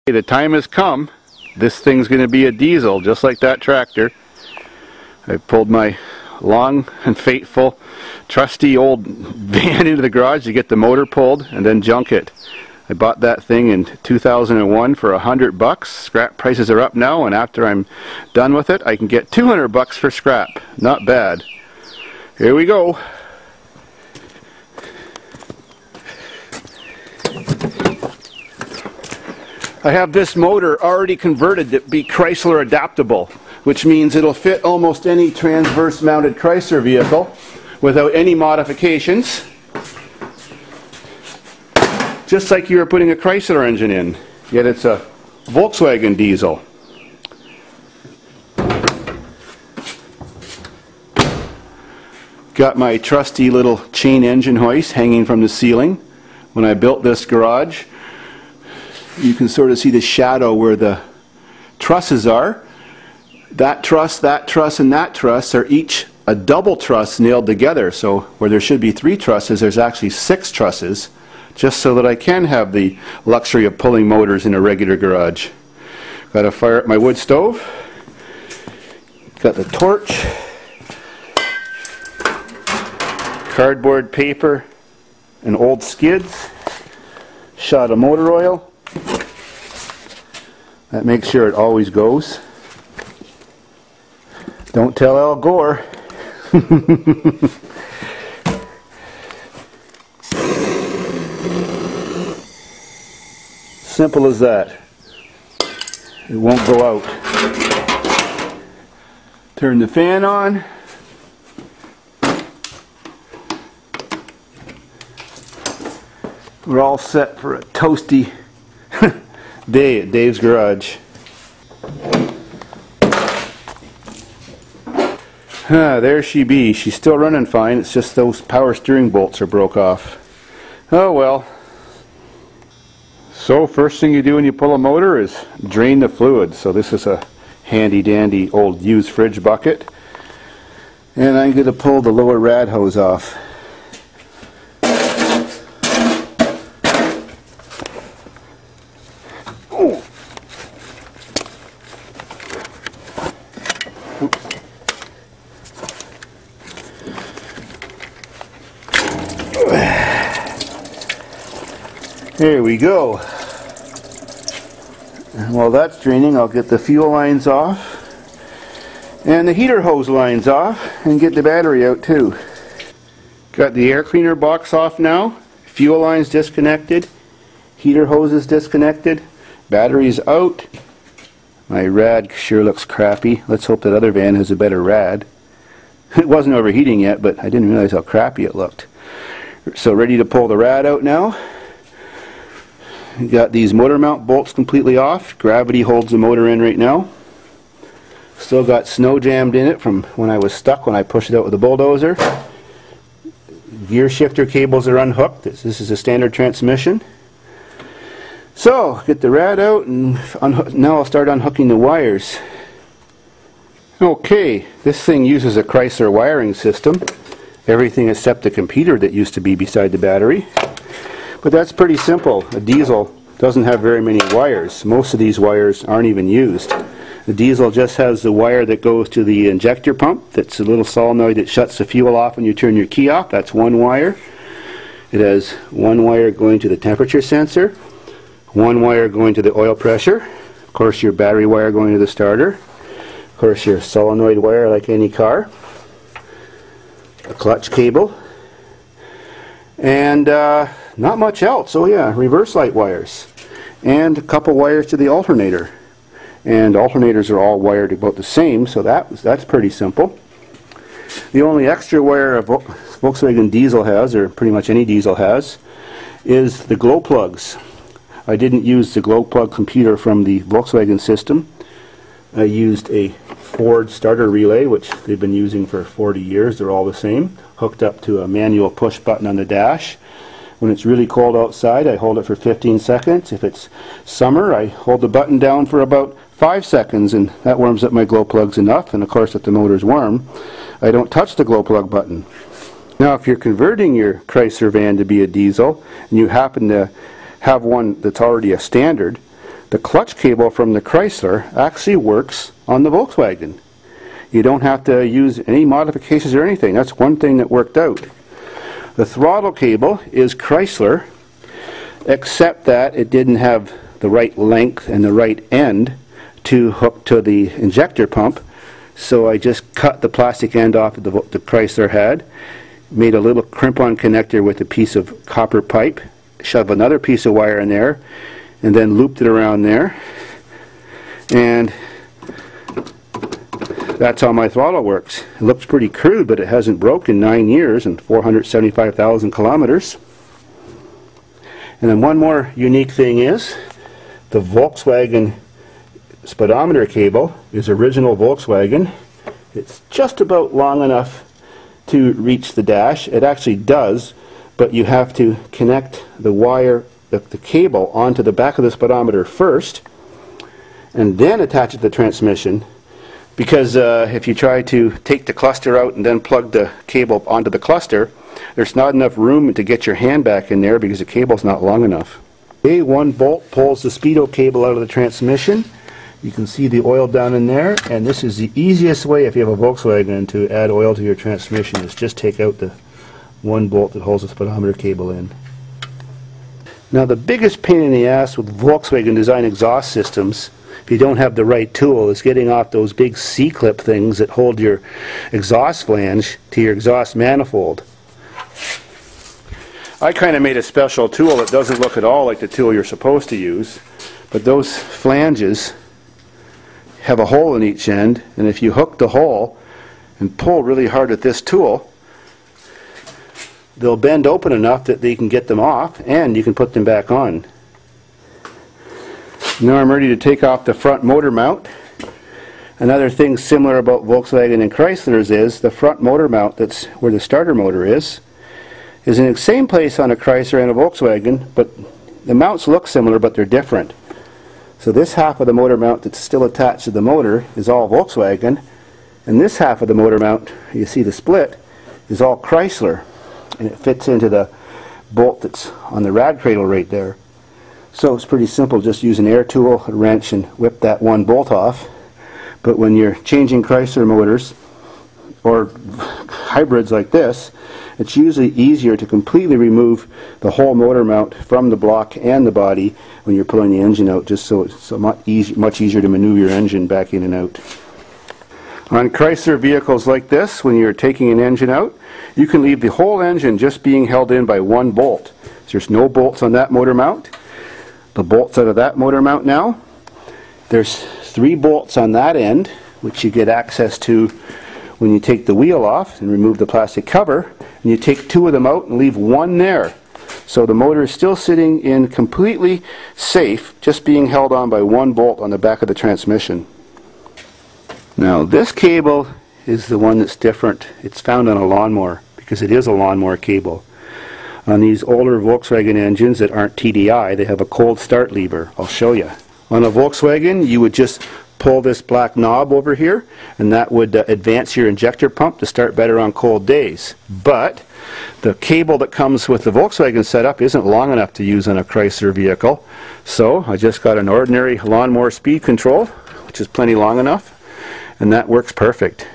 The time has come. This thing's going to be a diesel, just like that tractor. I pulled my long and faithful, trusty old van into the garage to get the motor pulled and then junk it. I bought that thing in 2001 for $100. Scrap prices are up now, and after I'm done with it, I can get $200 for scrap. Not bad. Here we go. I have this motor already converted to be Chrysler adaptable, which means it'll fit almost any transverse mounted Chrysler vehicle without any modifications. Just like you were putting a Chrysler engine in, yet it's a Volkswagen diesel. Got my trusty little chain engine hoist hanging from the ceiling. When I built this garage, you can sort of see the shadow where the trusses are. That truss, and that truss are each a double truss nailed together. So where there should be 3 trusses, there's actually 6 trusses, just so that I can have the luxury of pulling motors in a regular garage. Got to fire up my wood stove. Got the torch, cardboard paper, and old skids, shot of motor oil. That makes sure it always goes. Don't tell Al Gore. Simple as that. It won't go out. Turn the fan on. We're all set for a toasty day at Dave's garage. There she be. She's still running fine. It's just those power steering bolts are broke off. Oh well. So first thing you do when you pull a motor is drain the fluid. So this is a handy dandy old used fridge bucket. And I'm going to pull the lower rad hose off. There we go. And while that's draining, I'll get the fuel lines off and the heater hose lines off and get the battery out too. Got the air cleaner box off now, fuel lines disconnected, heater hoses disconnected, batteries out. My rad sure looks crappy. Let's hope that other van has a better rad. It wasn't overheating yet, but I didn't realize how crappy it looked. So ready to pull the rad out now. Got these motor mount bolts completely off. Gravity holds the motor in right now. Still got snow jammed in it from when I was stuck when I pushed it out with a bulldozer. Gear shifter cables are unhooked. This is a standard transmission. So get the rad out, and now I'll start unhooking the wires. Okay, this thing uses a Chrysler wiring system. Everything except the computer that used to be beside the battery. But that's pretty simple. A diesel doesn't have very many wires. Most of these wires aren't even used. The diesel just has the wire that goes to the injector pump. That's a little solenoid that shuts the fuel off when you turn your key off. That's one wire. It has one wire going to the temperature sensor, one wire going to the oil pressure, of course your battery wire going to the starter, of course your solenoid wire like any car, a clutch cable, and not much else. Oh yeah, reverse light wires, and a couple wires to the alternator. And alternators are all wired about the same, so that's pretty simple. The only extra wire a Volkswagen diesel has, or pretty much any diesel has, is the glow plugs. I didn't use the glow plug computer from the Volkswagen system. I used a Ford starter relay, which they've been using for 40 years. They're all the same, hooked up to a manual push button on the dash. When it's really cold outside, I hold it for 15 seconds. If it's summer, I hold the button down for about 5 seconds, and that warms up my glow plugs enough. And of course, if the motor's warm, I don't touch the glow plug button. Now, if you're converting your Chrysler van to be a diesel, and you happen to have one that's already a standard, the clutch cable from the Chrysler actually works on the Volkswagen. You don't have to use any modifications or anything. That's one thing that worked out. The throttle cable is Chrysler, except that it didn't have the right length and the right end to hook to the injector pump. So I just cut the plastic end off that the Chrysler had, made a little crimp-on connector with a piece of copper pipe, shoved another piece of wire in there, and then looped it around there. And that's how my throttle works. It looks pretty crude, but it hasn't broken in 9 years and 475,000 kilometers. And then one more unique thing is the Volkswagen speedometer cable is original Volkswagen. It's just about long enough to reach the dash. It actually does, but you have to connect the wire, the cable, onto the back of the speedometer first and then attach it to the transmission, because if you try to take the cluster out and then plug the cable onto the cluster, there's not enough room to get your hand back in there because the cable's not long enough. Okay, one bolt pulls the speedo cable out of the transmission. You can see the oil down in there, and this is the easiest way if you have a Volkswagen to add oil to your transmission, is just take out the one bolt that holds the speedometer cable in. Now the biggest pain in the ass with Volkswagen design exhaust systems, if you don't have the right tool, is getting off those big C-clip things that hold your exhaust flange to your exhaust manifold. I kind of made a special tool that doesn't look at all like the tool you're supposed to use, but those flanges have a hole in each end, and if you hook the hole and pull really hard at this tool, they'll bend open enough that they can get them off and you can put them back on. Now I'm ready to take off the front motor mount. Another thing similar about Volkswagen and Chrysler's is the front motor mount, that's where the starter motor is in the same place on a Chrysler and a Volkswagen, but the mounts look similar but they're different. So this half of the motor mount that's still attached to the motor is all Volkswagen, and this half of the motor mount, you see the split, is all Chrysler, and it fits into the bolt that's on the rad cradle right there. So it's pretty simple, just use an air tool, a wrench, and whip that one bolt off. But when you're changing Chrysler motors or hybrids like this, it's usually easier to completely remove the whole motor mount from the block and the body when you're pulling the engine out, just so it's much easier to maneuver your engine back in and out. On Chrysler vehicles like this, when you're taking an engine out, you can leave the whole engine just being held in by one bolt. So there's no bolts on that motor mount. The bolts out of that motor mount now, there's 3 bolts on that end, which you get access to when you take the wheel off and remove the plastic cover, and you take 2 of them out and leave 1 there. So the motor is still sitting in completely safe, just being held on by 1 bolt on the back of the transmission. Now this cable is the one that's different. It's found on a lawnmower because it is a lawnmower cable. On these older Volkswagen engines that aren't TDI, they have a cold start lever. I'll show you. On a Volkswagen, you would just pull this black knob over here, and that would advance your injector pump to start better on cold days. But the cable that comes with the Volkswagen setup isn't long enough to use on a Chrysler vehicle, so I just got an ordinary lawnmower speed control, which is plenty long enough, and that works perfect.